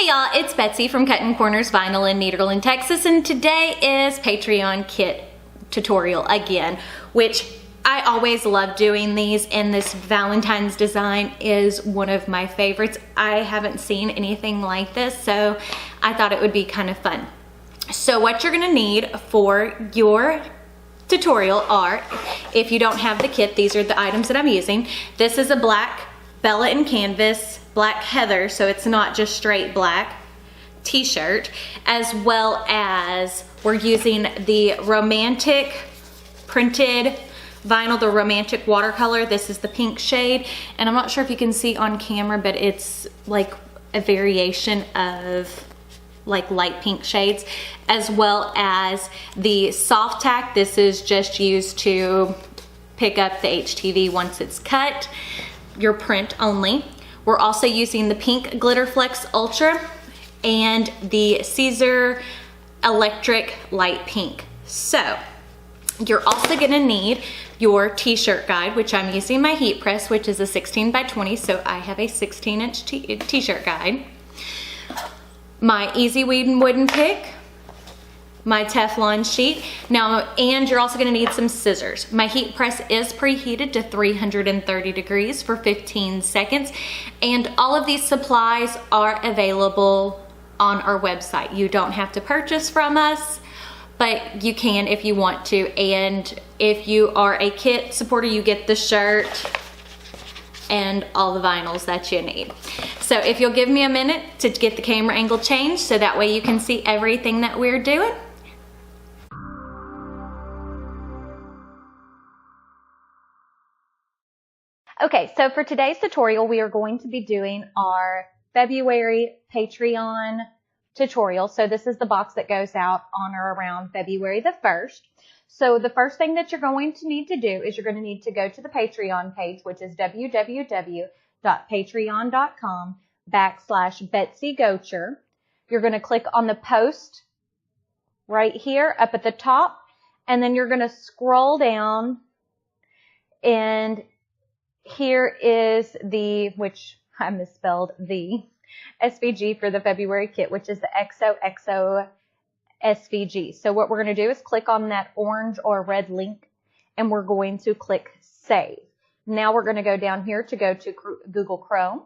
Hey y'all, it's Betsy from Cuttin Corners Vinyl in Nederland, Texas, and today is Patreon kit tutorial again, which I always love doing these, and this Valentine's design is one of my favorites. I haven't seen anything like this, so I thought it would be kind of fun. So what you're gonna need for your tutorial are, if you don't have the kit, these are the items that I'm using. This is a black Bella and Canvas, black heather, so it's not just straight black, t-shirt, as well as we're using the romantic printed vinyl, the romantic watercolor. This is the pink shade, and I'm not sure if you can see on camera, but it's like a variation of like light pink shades, as well as the soft tack. This is just used to pick up the HTV once it's cut, your print only. We're also using the pink Glitter Flex Ultra and the Caesar Electric Light Pink. So you're also gonna need your t-shirt guide, which I'm using my heat press, which is a 16 by 20, so I have a 16-inch t-shirt guide. My Easy Wooden Pick, my Teflon sheet. Now, and you're also gonna need some scissors. My heat press is preheated to 330 degrees for 15 seconds, and all of these supplies are available on our website. You don't have to purchase from us, but you can if you want to. And if you are a kit supporter, you get the shirt and all the vinyls that you need. So if you'll give me a minute to get the camera angle changed so that way you can see everything that we're doing. Okay, so for today's tutorial, we are going to be doing our February Patreon tutorial. So this is the box that goes out on or around February the 1st. So the first thing that you're going to need to do is you're going to need to go to the Patreon page, which is www.patreon.com/BetsyGocher. You're going to click on the post right here up at the top, and then you're going to scroll down, and here is the, which I misspelled, the SVG for the February kit, which is the XOXO SVG. So what we're going to do is click on that orange or red link, and we're going to click Save. Now we're going to go down here to go to Google Chrome.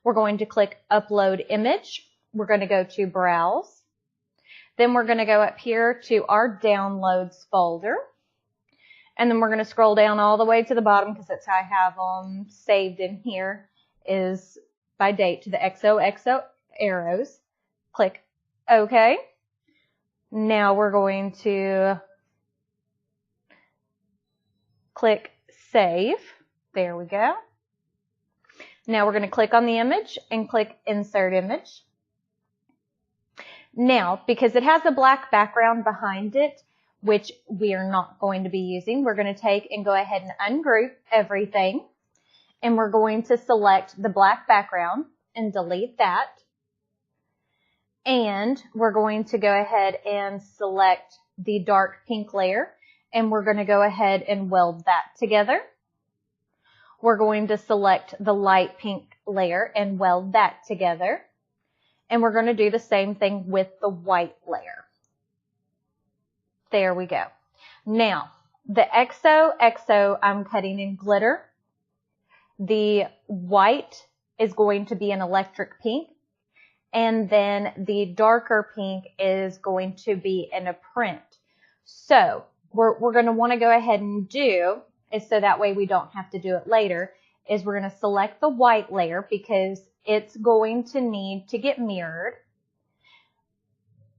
We're going to click Upload Image. We're going to go to Browse. Then we're going to go up here to our Downloads folder. And then we're going to scroll down all the way to the bottom, because that's how I have them saved in here, is by date, to the XOXO arrows. Click OK. Now we're going to click Save. There we go. Now we're going to click on the image and click Insert Image. Now, because it has a black background behind it, which we are not going to be using, we're going to take and go ahead and ungroup everything, and we're going to select the black background and delete that. And we're going to go ahead and select the dark pink layer, and we're going to go ahead and weld that together. We're going to select the light pink layer and weld that together. And we're going to do the same thing with the white layer. There we go. Now, the XOXO I'm cutting in glitter. The white is going to be an electric pink, and then the darker pink is going to be in a print. So we're going to want to go ahead and do, is so that way we don't have to do it later, is we're going to select the white layer because it's going to need to get mirrored.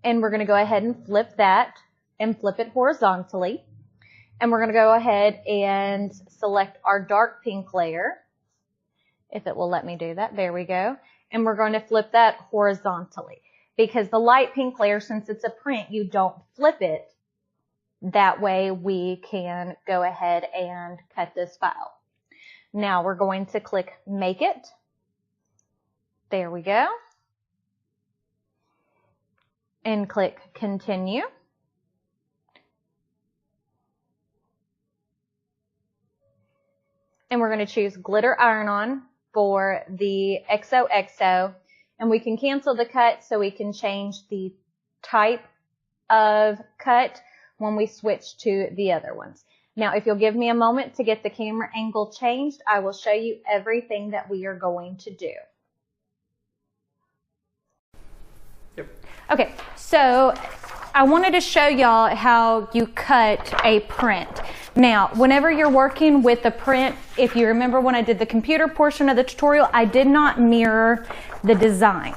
And we're going to go ahead and flip that and flip it horizontally. And we're going to go ahead and select our dark pink layer, if it will let me do that. There we go. And we're going to flip that horizontally, because the light pink layer, since it's a print, you don't flip it. That way we can go ahead and cut this file. Now we're going to click Make It. There we go. And click Continue. And we're going to choose Glitter Iron-On for the XOXO And we can cancel the cut so we can change the type of cut when we switch to the other ones. Now, if you'll give me a moment to get the camera angle changed, I will show you everything that we are going to do. Yep. Okay, so I wanted to show y'all how you cut a print. Now, whenever you're working with a print, if you remember when I did the computer portion of the tutorial, I did not mirror the design.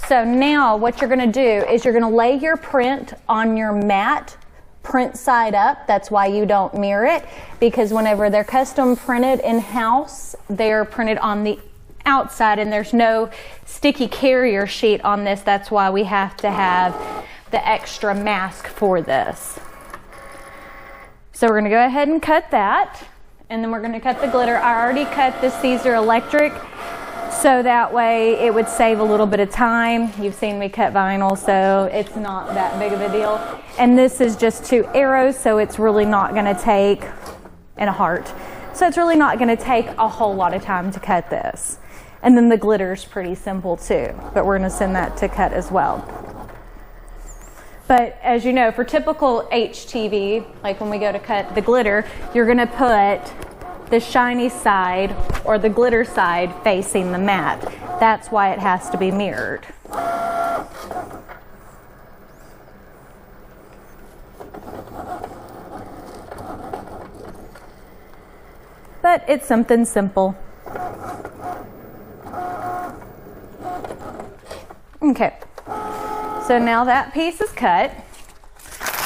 So now what you're going to do is you're going to lay your print on your mat, print side up. That's why you don't mirror it, because whenever they're custom printed in-house, they're printed on the outside and there's no sticky carrier sheet on this. That's why we have to have the extra mask for this. So we're going to go ahead and cut that, and then we're going to cut the glitter. I already cut the Caesar electric, so that way it would save a little bit of time. You've seen me cut vinyl, so it's not that big of a deal. And this is just 2 arrows, so it's really not going to take, and a heart, so it's really not going to take a whole lot of time to cut this. And then the glitter is pretty simple too, but we're going to send that to cut as well. But as you know, for typical HTV, like when we go to cut the glitter, you're going to put the shiny side or the glitter side facing the mat. That's why it has to be mirrored. But it's something simple. Okay. So now that piece is cut.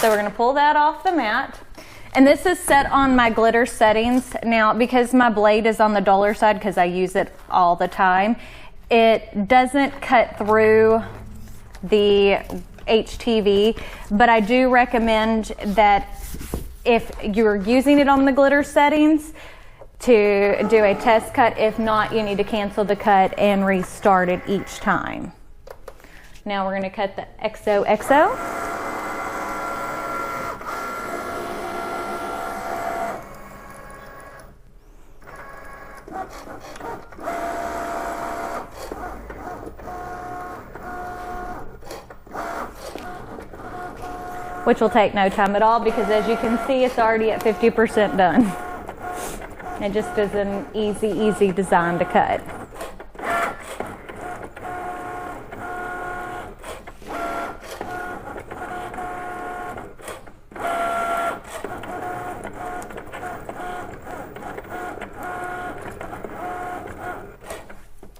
So we're going to pull that off the mat. And this is set on my glitter settings. Now, because my blade is on the duller side, because I use it all the time, it doesn't cut through the HTV, but I do recommend that if you're using it on the glitter settings, to do a test cut. If not, you need to cancel the cut and restart it each time. Now we're going to cut the XOXO. Which will take no time at all, because as you can see, it's already at 50% done. It just is an easy design to cut.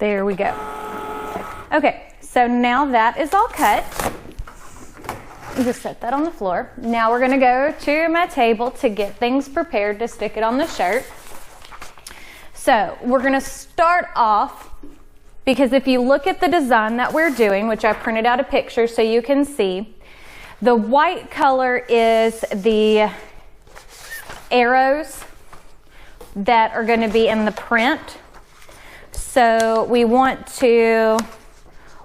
There we go. Okay, so now that is all cut. Just set that on the floor. Now we're going to go to my table to get things prepared to stick it on the shirt. So we're going to start off, because if you look at the design that we're doing, which I printed out a picture so you can see, the white color is the arrows that are going to be in the print. So we want to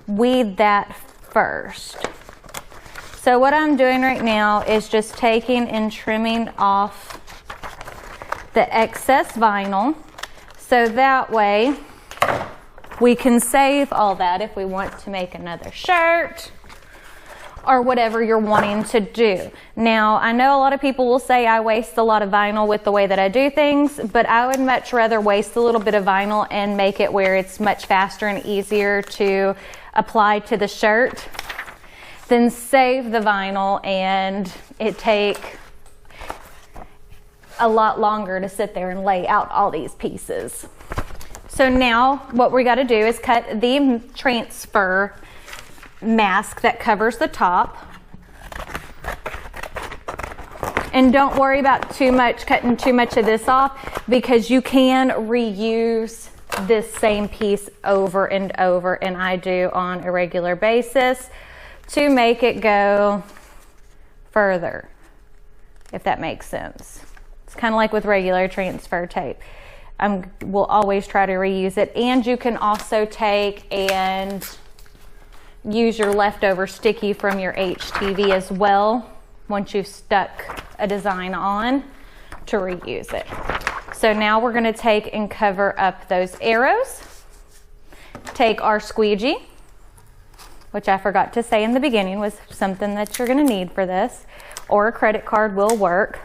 weed that first. So what I'm doing right now is just taking and trimming off the excess vinyl, so that way we can save all that if we want to make another shirt or whatever you're wanting to do. Now, I know a lot of people will say I waste a lot of vinyl with the way that I do things, but I would much rather waste a little bit of vinyl and make it where it's much faster and easier to apply to the shirt than save the vinyl and it take a lot longer to sit there and lay out all these pieces. So now what we got to do is cut the transfer mask that covers the top. And don't worry about cutting too much of this off, because you can reuse this same piece over and over, and I do on a regular basis to make it go further, if that makes sense. It's kind of like with regular transfer tape. We'll always try to reuse it. And you can also take and use your leftover sticky from your HTV as well, once you've stuck a design on, to reuse it. So now we're going to take and cover up those arrows. Take our squeegee which I forgot to say in the beginning was something that you're going to need for this, or a credit card will work.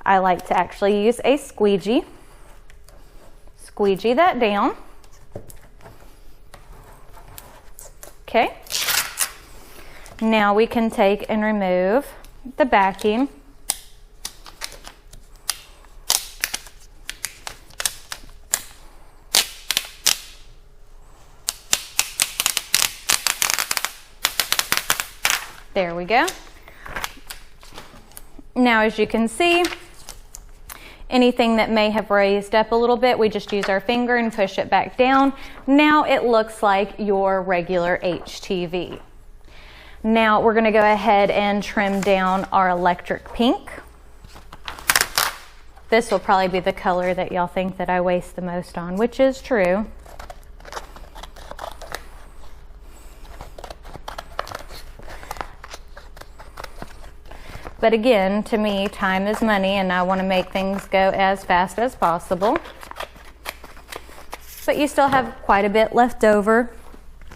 I like to actually use a squeegee. Squeegee that down. Okay. Now we can take and remove the backing. There we go. Now, as you can see, anything that may have raised up a little bit, we just use our finger and push it back down. Now it looks like your regular HTV. Now we're going to go ahead and trim down our electric pink. This will probably be the color that y'all think that I waste the most on, which is true. But again, to me, time is money, and I want to make things go as fast as possible. But you still have quite a bit left over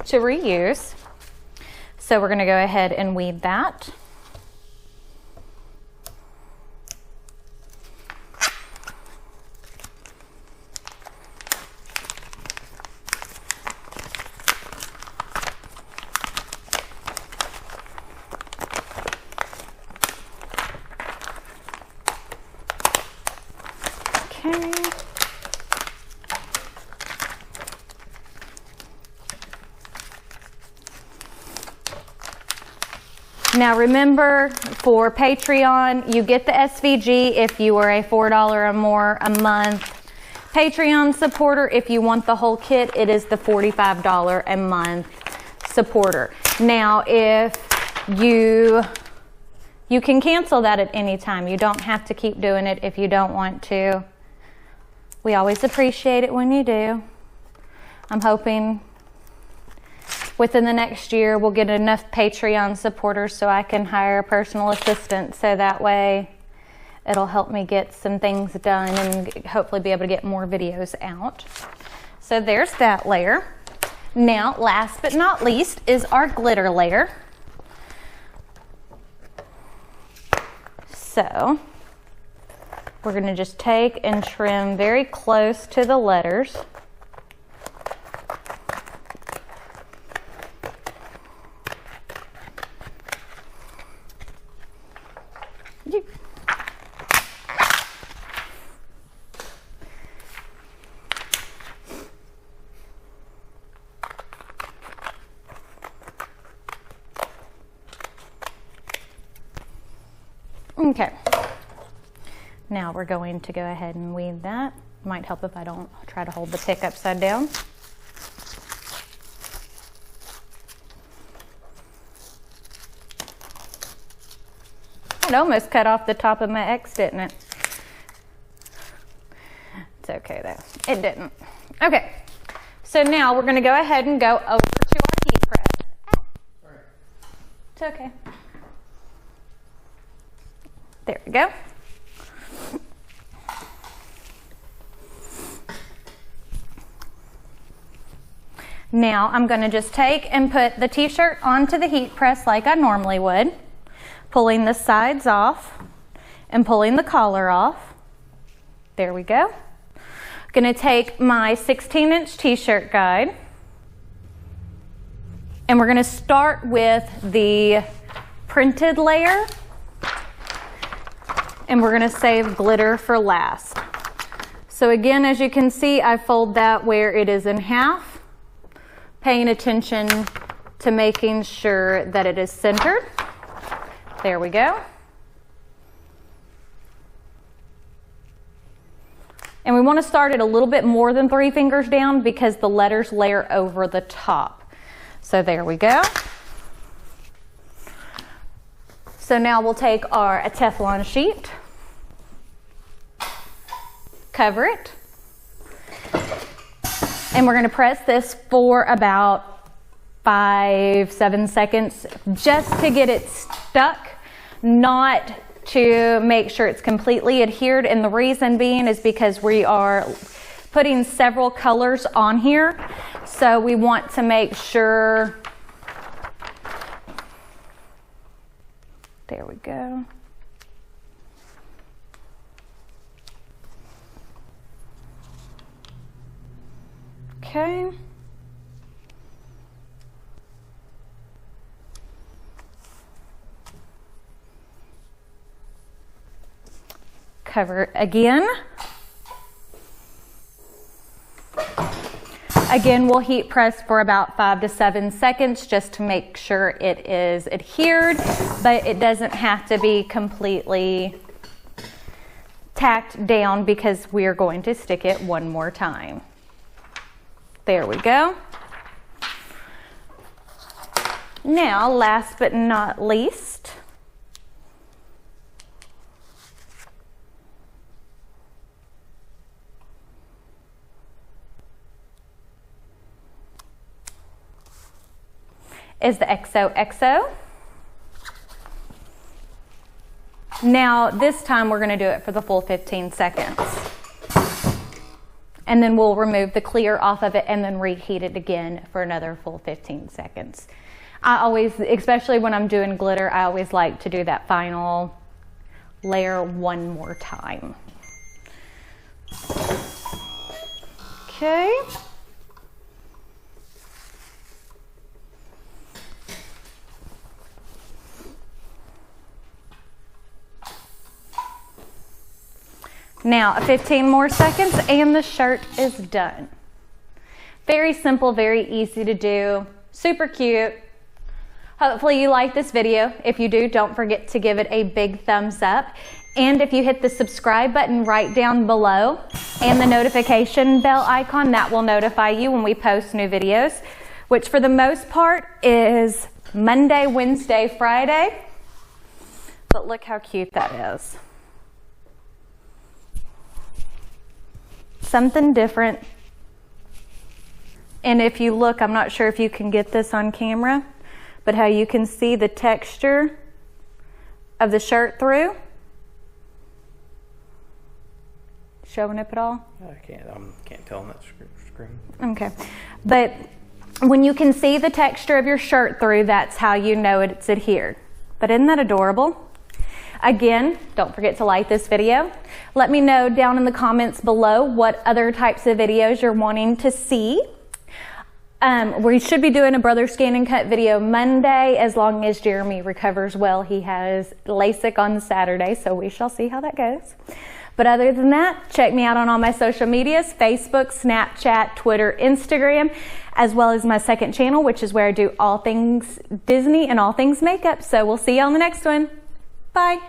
to reuse. So we're going to go ahead and weed that. Okay. Now remember, for Patreon, you get the SVG if you are a $4 or more a month Patreon supporter. If you want the whole kit, it is the $45 a month supporter. Now, if you can cancel that at any time. You don't have to keep doing it if you don't want to. We always appreciate it when you do. I'm hoping within the next year we'll get enough Patreon supporters so I can hire a personal assistant, so that way it'll help me get some things done and hopefully be able to get more videos out. So there's that layer. Now, last but not least is our glitter layer. So we're going to just take and trim very close to the letters. Okay, now we're going to go ahead and weed that. Might help if I don't try to hold the pick upside down. It almost cut off the top of my X, didn't it? It's okay though, it didn't. Okay, so now we're going to go ahead and go over to our heat press. It's okay. There we go. Now I'm going to just take and put the t-shirt onto the heat press like I normally would, pulling the sides off and pulling the collar off. There we go. I'm going to take my 16-inch t-shirt guide, and we're going to start with the printed layer. And we're going to save glitter for last. So again, as you can see, I fold that where it is in half, paying attention to making sure that it is centered. There we go. And we want to start it a little bit more than 3 fingers down because the letters layer over the top. So there we go. So now we'll take our Teflon sheet, cover it, and we're going to press this for about 5-7 seconds just to get it stuck, not to make sure it's completely adhered. And the reason being is because we are putting several colors on here. So we want to make sure, there we go. Okay. Cover it again. Again, we'll heat press for about 5 to 7 seconds just to make sure it is adhered, but it doesn't have to be completely tacked down because we're going to stick it one more time. There we go. Now, last but not least, is the XOXO. Now, this time we're going to do it for the full 15 seconds. And then we'll remove the clear off of it and then reheat it again for another full 15 seconds. I always, especially when I'm doing glitter, I always like to do that final layer one more time. Okay. Now, 15 more seconds and the shirt is done. Very simple, very easy to do, super cute. Hopefully you like this video. If you do, don't forget to give it a big thumbs up. And if you hit the subscribe button right down below and the notification bell icon, that will notify you when we post new videos, which for the most part is Monday, Wednesday, Friday. But look how cute that is. Something different. And if you look, I'm not sure if you can get this on camera, but how you can see the texture of the shirt through. Showing up at all? I can't tell on that screen. Okay. But when you can see the texture of your shirt through, that's how you know it's adhered. But isn't that adorable? Again, don't forget to like this video. Let me know down in the comments below what other types of videos you're wanting to see. We should be doing a brother scan and cut video Monday as long as Jeremy recovers well. He has LASIK on Saturday, so we shall see how that goes. But other than that, check me out on all my social medias, Facebook, Snapchat, Twitter, Instagram, as well as my second channel, which is where I do all things Disney and all things makeup. So we'll see you on the next one. Bye.